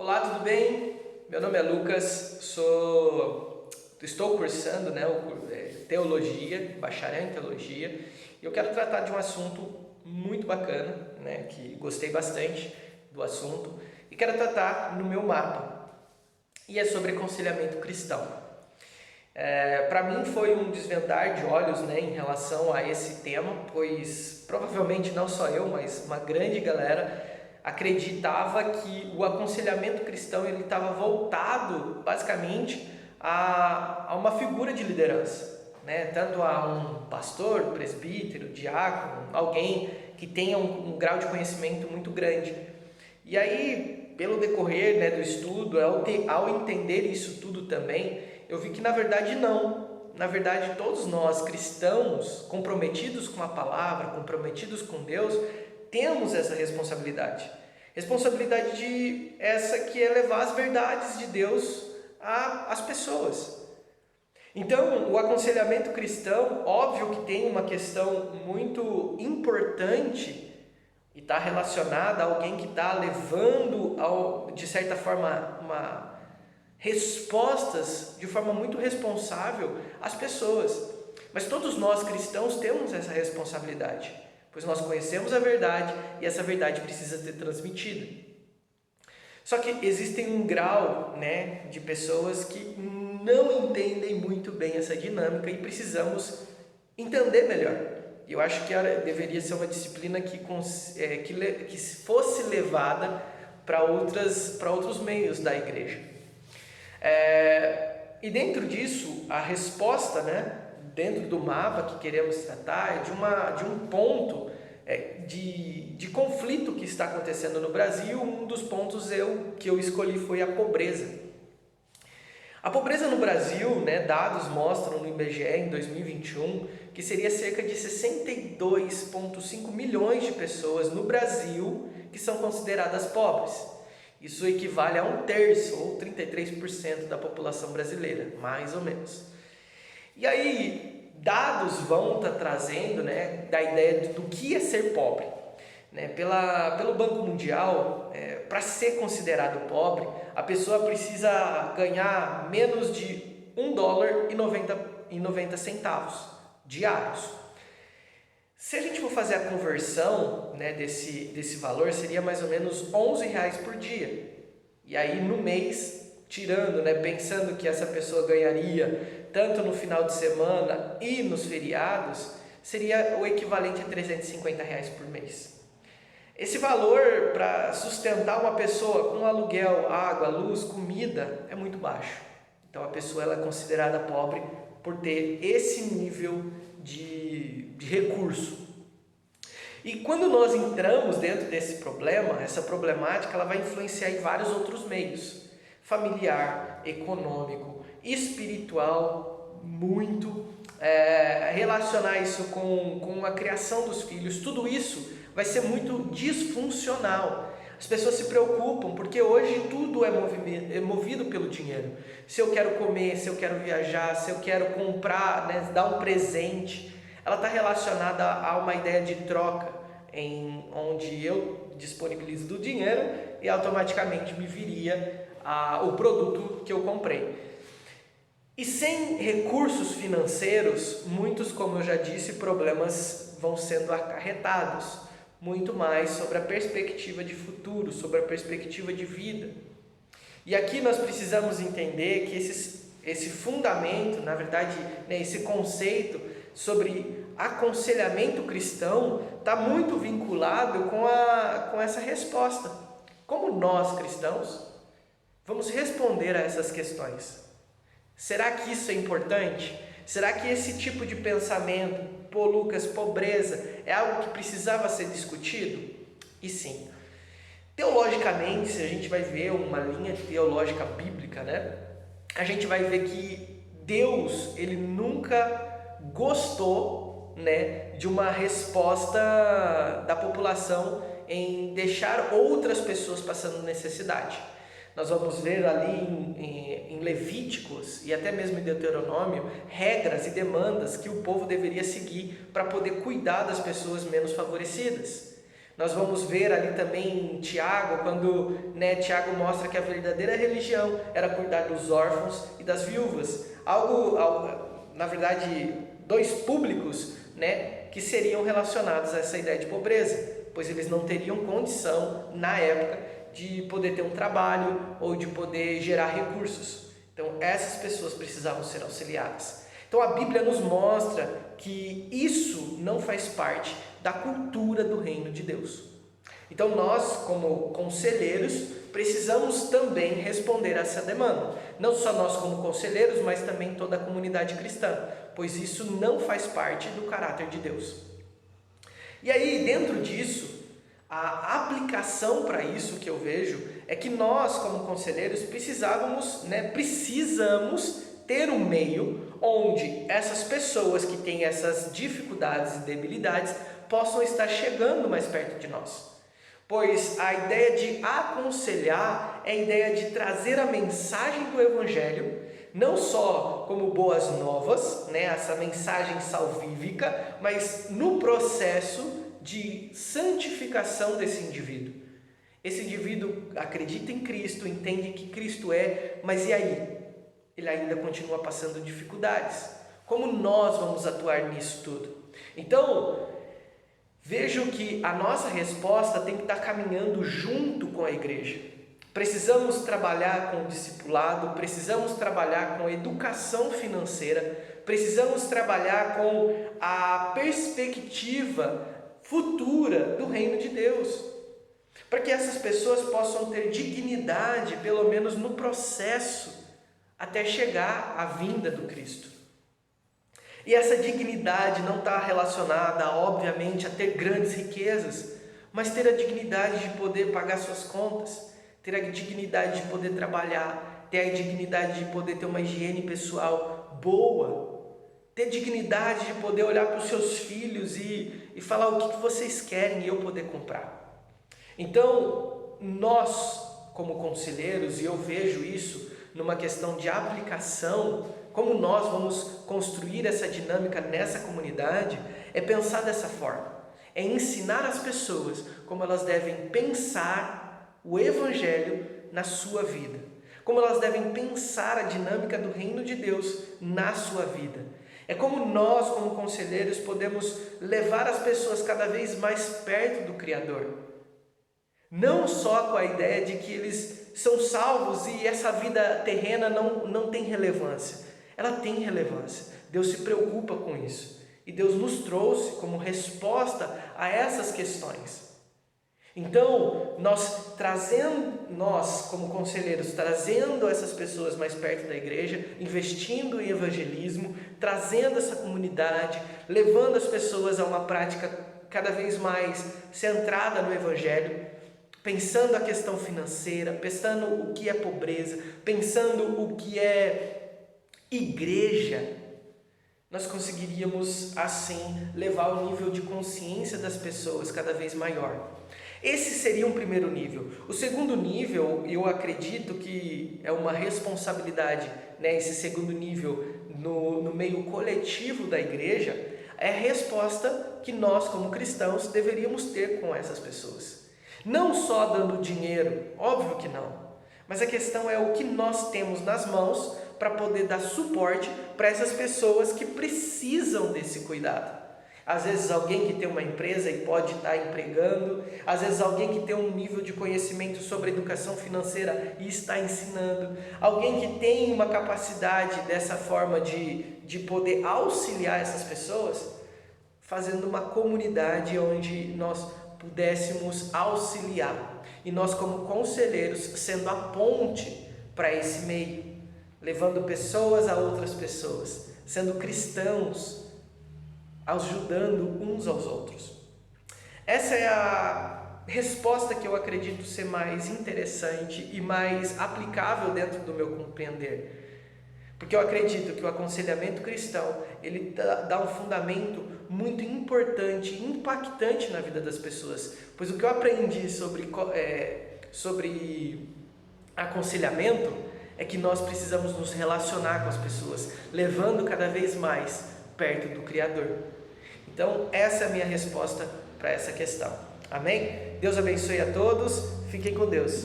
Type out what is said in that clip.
Olá, tudo bem? Meu nome é Lucas, estou cursando teologia, bacharel em teologia, e eu quero tratar de um assunto muito bacana, que gostei bastante do assunto, e quero tratar no meu mapa, e é sobre aconselhamento cristão. Para mim foi um desvendar de olhos em relação a esse tema, pois provavelmente não só eu, mas uma grande galera acreditava que o aconselhamento cristão ele estava voltado basicamente a uma figura de liderança, tanto a um pastor, presbítero, diácono, alguém que tenha um grau de conhecimento muito grande. E aí, pelo decorrer do estudo, ao entender isso tudo também, eu vi que na verdade não. Na verdade, todos nós cristãos, comprometidos com a palavra, comprometidos com Deus, temos essa responsabilidade. Responsabilidade essa que é levar as verdades de Deus às pessoas. Então, o aconselhamento cristão, óbvio que tem uma questão muito importante e está relacionada a alguém que está levando, de certa forma, respostas de forma muito responsável às pessoas. Mas todos nós cristãos temos essa responsabilidade, pois nós conhecemos a verdade e essa verdade precisa ser transmitida. Só que existem um grau de pessoas que não entendem muito bem essa dinâmica e precisamos entender melhor. Eu acho que deveria ser uma disciplina que fosse levada para outros meios da igreja. E dentro disso, a resposta, dentro do mapa que queremos tratar, é de um ponto de conflito que está acontecendo no Brasil. Um dos pontos que eu escolhi foi a pobreza. A pobreza no Brasil, dados mostram no IBGE em 2021 que seria cerca de 62,5 milhões de pessoas no Brasil que são consideradas pobres. Isso equivale a 1/3 ou 33% da população brasileira, mais ou menos. E aí, dados vão estar trazendo da ideia do que é ser pobre. Pelo Banco Mundial, para ser considerado pobre, a pessoa precisa ganhar menos de $1,90 diários. Se a gente for fazer a conversão desse valor, seria mais ou menos R$11 por dia. E aí no mês, tirando, pensando que essa pessoa ganharia tanto no final de semana e nos feriados, seria o equivalente a R$350 por mês. Esse valor para sustentar uma pessoa com aluguel, água, luz, comida é muito baixo. Então a pessoa ela é considerada pobre por ter esse nível de recurso. E quando nós entramos dentro desse problema, essa problemática ela vai influenciar em vários outros meios: familiar, econômico, espiritual, muito, relacionar isso com a criação dos filhos. Tudo isso vai ser muito disfuncional. As pessoas se preocupam porque hoje tudo é movido pelo dinheiro. Se eu quero comer, se eu quero viajar, se eu quero comprar, dar um presente, ela está relacionada a uma ideia de troca, onde eu disponibilizo do dinheiro e automaticamente me viria o produto que eu comprei. E sem recursos financeiros, muitos, como eu já disse, problemas vão sendo acarretados. Muito mais sobre a perspectiva de futuro, sobre a perspectiva de vida. E aqui nós precisamos entender que esse fundamento, na verdade, esse conceito sobre aconselhamento cristão está muito vinculado com essa resposta. Como nós, cristãos, vamos responder a essas questões? Será que isso é importante? Será que esse tipo de pensamento, Lucas, pobreza, é algo que precisava ser discutido? E sim. Teologicamente, se a gente vai ver uma linha teológica bíblica, a gente vai ver que Deus, ele nunca gostou, de uma resposta da população em deixar outras pessoas passando necessidade. Nós vamos ver ali em Levíticos e até mesmo em Deuteronômio regras e demandas que o povo deveria seguir para poder cuidar das pessoas menos favorecidas. Nós vamos ver ali também em Tiago, quando Tiago mostra que a verdadeira religião era cuidar dos órfãos e das viúvas. Na verdade, dois públicos que seriam relacionados a essa ideia de pobreza, pois eles não teriam condição, na época, de poder ter um trabalho ou de poder gerar recursos. Então, essas pessoas precisavam ser auxiliadas. Então, a Bíblia nos mostra que isso não faz parte da cultura do reino de Deus. Então, nós, como conselheiros, precisamos também responder a essa demanda. Não só nós como conselheiros, mas também toda a comunidade cristã, pois isso não faz parte do caráter de Deus. E aí, dentro disso, a aplicação para isso que eu vejo é que nós, como conselheiros, precisamos ter um meio onde essas pessoas que têm essas dificuldades e debilidades possam estar chegando mais perto de nós. Pois a ideia de aconselhar é a ideia de trazer a mensagem do Evangelho, não só como boas novas, essa mensagem salvífica, mas no processo de santificação desse indivíduo. Esse indivíduo acredita em Cristo, entende que Cristo mas e aí? Ele ainda continua passando dificuldades. Como nós vamos atuar nisso tudo? Então, vejo que a nossa resposta tem que estar caminhando junto com a igreja. Precisamos trabalhar com o discipulado, precisamos trabalhar com a educação financeira, precisamos trabalhar com a perspectiva futura do reino de Deus, para que essas pessoas possam ter dignidade, pelo menos no processo, até chegar à vinda do Cristo. E essa dignidade não está relacionada, obviamente, a ter grandes riquezas, mas ter a dignidade de poder pagar suas contas, ter a dignidade de poder trabalhar, ter a dignidade de poder ter uma higiene pessoal boa, ter dignidade de poder olhar para os seus filhos e falar o que vocês querem e eu poder comprar. Então, nós, como conselheiros, e eu vejo isso numa questão de aplicação, como nós vamos construir essa dinâmica nessa comunidade, é pensar dessa forma, é ensinar as pessoas como elas devem pensar o Evangelho na sua vida, como elas devem pensar a dinâmica do reino de Deus na sua vida. É como nós, como conselheiros, podemos levar as pessoas cada vez mais perto do Criador. Não só com a ideia de que eles são salvos e essa vida terrena não tem relevância. Ela tem relevância. Deus se preocupa com isso. E Deus nos trouxe como resposta a essas questões. Então, nós como conselheiros, trazendo essas pessoas mais perto da igreja, investindo em evangelismo, trazendo essa comunidade, levando as pessoas a uma prática cada vez mais centrada no Evangelho, pensando a questão financeira, pensando o que é pobreza, pensando o que é igreja, nós conseguiríamos assim levar o nível de consciência das pessoas cada vez maior. Esse seria um primeiro nível. O segundo nível, eu acredito que é uma responsabilidade, esse segundo nível no meio coletivo da igreja, é a resposta que nós como cristãos deveríamos ter com essas pessoas. Não só dando dinheiro, óbvio que não, mas a questão é o que nós temos nas mãos para poder dar suporte para essas pessoas que precisam desse cuidado. Às vezes alguém que tem uma empresa e pode estar empregando, às vezes alguém que tem um nível de conhecimento sobre educação financeira e está ensinando, alguém que tem uma capacidade dessa forma de poder auxiliar essas pessoas, fazendo uma comunidade onde nós pudéssemos auxiliar. E nós como conselheiros sendo a ponte para esse meio, levando pessoas a outras pessoas, sendo cristãos, ajudando uns aos outros. Essa é a resposta que eu acredito ser mais interessante e mais aplicável dentro do meu compreender. Porque eu acredito que o aconselhamento cristão, ele dá um fundamento muito importante e impactante na vida das pessoas. Pois o que eu aprendi sobre aconselhamento é que nós precisamos nos relacionar com as pessoas, levando cada vez mais perto do Criador. Então, essa é a minha resposta para essa questão. Amém? Deus abençoe a todos. Fiquem com Deus.